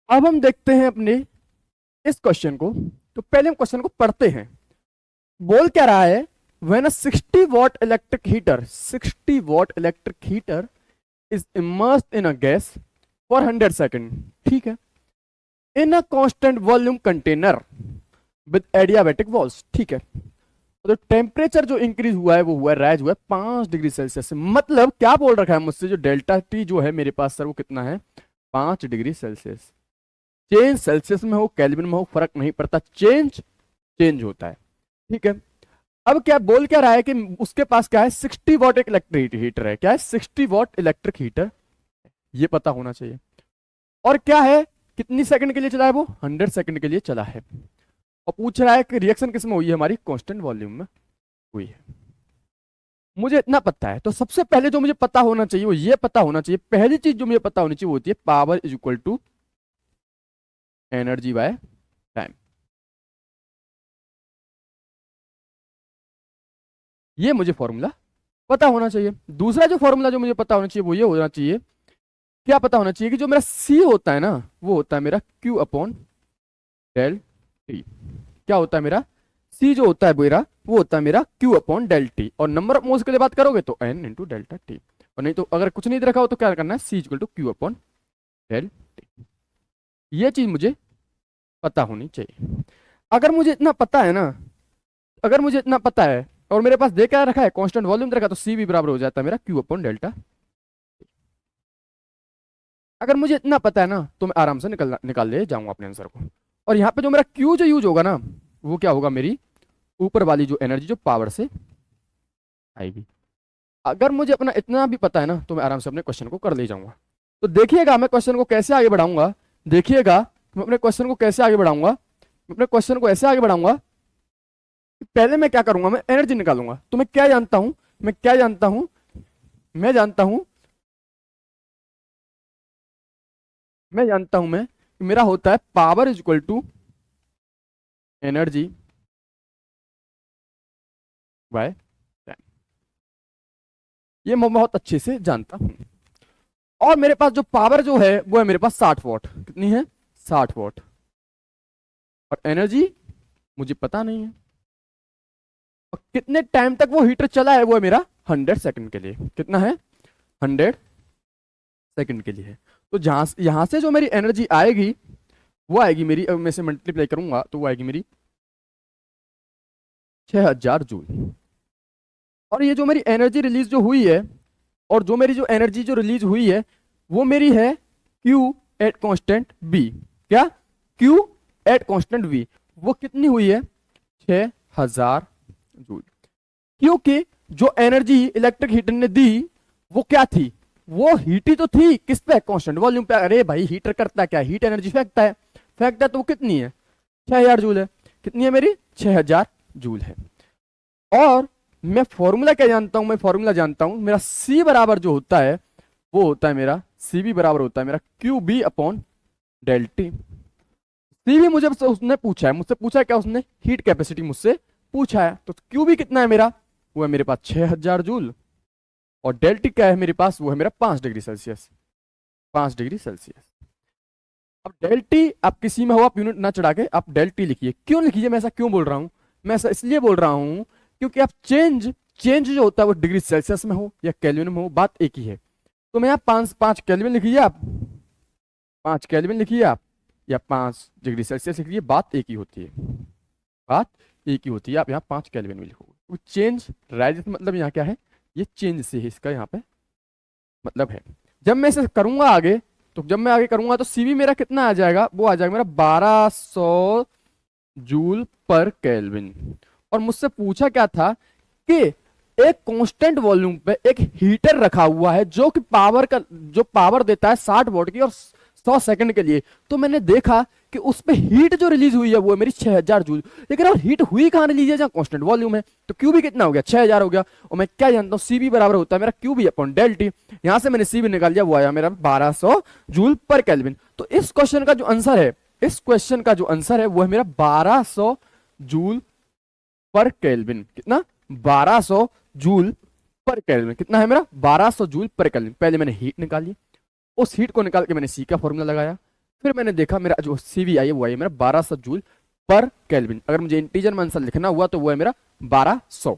अब हम देखते हैं अपने इस क्वेश्चन को। तो पहले हम क्वेश्चन को पढ़ते हैं। बोल क्या रहा है, when a 60 watt electric heater is immersed in a gas for 100 second, ठीक है, in a constant volume container with adiabatic walls, ठीक है। तो टेम्परेचर जो इंक्रीज हुआ है वो हुआ है, राइज हुआ है 5 डिग्री सेल्सियस से। मतलब क्या बोल रखा है मुझसे, जो डेल्टा टी जो है मेरे पास सर वो कितना है, 5 डिग्री सेल्सियस। चेंज सेल्सियस में हो केल्विन में हो फर्क नहीं पड़ता, चेंज चेंज होता है, ठीक है। अब क्या बोल क्या रहा है कि उसके पास क्या है, 60 वॉट एक इलेक्ट्रिक हीटर है। क्या है, 60 वॉट इलेक्ट्रिक हीटर, ये पता होना चाहिए। और क्या है, कितनी सेकंड के लिए चला है वो, 100 सेकंड के लिए चला है। और पूछ रहा है कि रिएक्शन किसमें हुई है, हमारी कांस्टेंट वॉल्यूम में हुई है। मुझे इतना पता है, तो सबसे पहले जो मुझे पता होना चाहिए वो ये पता होना चाहिए, पहली चीज जो मुझे पता होनी चाहिए वो होती है power is equal to energy by time. ये मुझे फॉर्मूला पता होना चाहिए। दूसरा जो फॉर्मूला जो मुझे पता होना चाहिए वो ये होना चाहिए, क्या पता होना चाहिए कि जो मेरा सी होता है ना वो होता है मेरा क्यू अपॉन डेल टी। क्या होता है मेरा सी जो होता है मेरा वो होता है मेरा क्यू अपॉन डेल टी, और नंबर ऑफ मोल्स के लिए बात करोगे तो एन इंटू डेल्टा टी। और नहीं तो अगर कुछ नहीं रखा हो तो क्या करना है, C equal to Q upon del T. ये चीज मुझे पता होनी चाहिए। अगर मुझे इतना पता है ना, अगर मुझे इतना पता है और मेरे पास दे क्या रखा है, कांस्टेंट वॉल्यूम रखा, तो सी भी बराबर हो जाता है मेरा क्यू अपॉन डेल्टा। अगर मुझे इतना पता है ना तो मैं आराम से निकाल ले जाऊंगा अपने आंसर को। और यहाँ पे जो मेरा क्यू जो यूज होगा ना वो क्या होगा, मेरी ऊपर वाली जो एनर्जी जो पावर से आएगी। अगर मुझे अपना इतना भी पता है ना तो मैं आराम से अपने क्वेश्चन को कर ले जाऊंगा। तो देखिएगा मैं क्वेश्चन को कैसे आगे बढ़ाऊंगा, देखिएगा मैं अपने क्वेश्चन को कैसे आगे बढ़ाऊंगा। मैं अपने क्वेश्चन को ऐसे आगे बढ़ाऊंगा कि पहले मैं क्या करूंगा, मैं एनर्जी निकालूंगा। तो मैं क्या जानता हूं, मैं क्या जानता हूं, मैं जानता हूं, मैं जानता हूं मैं कि मेरा होता है power is equal to energy by time. ये मैं बहुत अच्छे से जानता हूं। और मेरे पास जो पावर जो है वो है मेरे पास 60 वॉट। कितनी है, 60 वॉट। और एनर्जी मुझे पता नहीं है। और कितने टाइम तक वो हीटर चला है वो है मेरा 100 सेकंड के लिए। कितना है, 100 सेकंड के लिए है। तो जहां यहां से जो मेरी एनर्जी आएगी वो आएगी मेरी, अब मैं से मल्टीप्लाई करूंगा तो वो आएगी मेरी 6000 जूल। और ये जो मेरी एनर्जी रिलीज जो हुई है, और जो मेरी जो एनर्जी जो रिलीज हुई है वो मेरी है Q एट कांस्टेंट B। क्या, Q एट कांस्टेंट B, वो कितनी हुई है, 6000 जूल। क्योंकि जो एनर्जी इलेक्ट्रिक हीटर ने दी वो क्या थी, वो हीट ही तो थी, किस पे, कांस्टेंट वॉल्यूम पे। अरे भाई हीटर करता क्या, हीट एनर्जी फेंकता है, फेंकता है, तो वो कितनी है, 6000 जूल है। कितनी है मेरी, 6000 जूल है। और मैं फॉर्मूला क्या जानता हूं, मैं फॉर्मूला जानता हूं मेरा सी बराबर जो होता है वो होता है मेरा, सी बी बराबर होता है मेरा Q B upon del T. सी बी मुझे उसने पूछा है, मुझसे पूछा है क्या उसने, हीट कैपेसिटी मुझसे पूछा है। तो क्यू बी कितना है मेरा, वो है मेरे पास 6000 जूल। और डेल टी क्या है मेरे पास, वो है मेरा 5 डिग्री सेल्सियस, 5 डिग्री सेल्सियस। अब डेल टी आप किसी में हो, आप यूनिट ना चढ़ा के आप डेल टी लिखिए। क्यों लिखिए, मैं ऐसा क्यों बोल रहा हूं, मैं ऐसा इसलिए बोल रहा हूं क्योंकि आप चेंज चेंज जो होता है वो डिग्री सेल्सियस में हो या केल्विन में हो, बात एक ही है। तो मैं यहाँ 5 केल्विन लिखिए आप, 5 केल्विन लिखिए आप, या 5 डिग्री सेल्सियस लिखिए, बात एक ही होती है, बात एक ही होती है। आप यहाँ 5 केल्विन में लिखोगे, चेंज राइज मतलब यहाँ क्या है, ये चेंज से है, इसका यहाँ पे मतलब है। जब मैं इसे करूंगा आगे, तो जब मैं आगे करूंगा तो सीवी मेरा कितना आ जाएगा, वो आ जाएगा मेरा 1200 जूल पर केल्विन। और मुझसे पूछा क्या था कि एक कांस्टेंट वॉल्यूम पे एक हीटर रखा हुआ है जो कि पावर का जो पावर देता है 60 वॉट की और 100 सेकंड के लिए। तो मैंने देखा कि उस पे हीट जो रिलीज हुई है वो है मेरी 6000 जूल। लेकिन और हीट हुई कहां रिलीज है, जहां कांस्टेंट वॉल्यूम है। तो क्यू भी कितना हो गया, 6000 हो गया। और मैं क्या जानता हूं, सी बी बराबर होता है मेरा Q B upon del T. यहां से मैंने सी बी निकाल लिया, वो आया मेरा 1200 जूल पर केल्विन। तो इस क्वेश्चन का जो आंसर है, इस क्वेश्चन का जो आंसर है वो है मेरा 1200 जूल पर केल्विन। कितना, 1200 जूल पर केल्विन। कितना है मेरा, 1200 जूल पर केल्विन। पहले मैंने हीट निकाली, उस हीट को निकाल के मैंने सी का फॉर्मूला लगाया, फिर मैंने देखा मेरा जो सीवी आई है वो आई है मेरा 1200 जूल पर केल्विन। अगर मुझे इंटीजर में आंसर लिखना हुआ तो वो है मेरा 1200।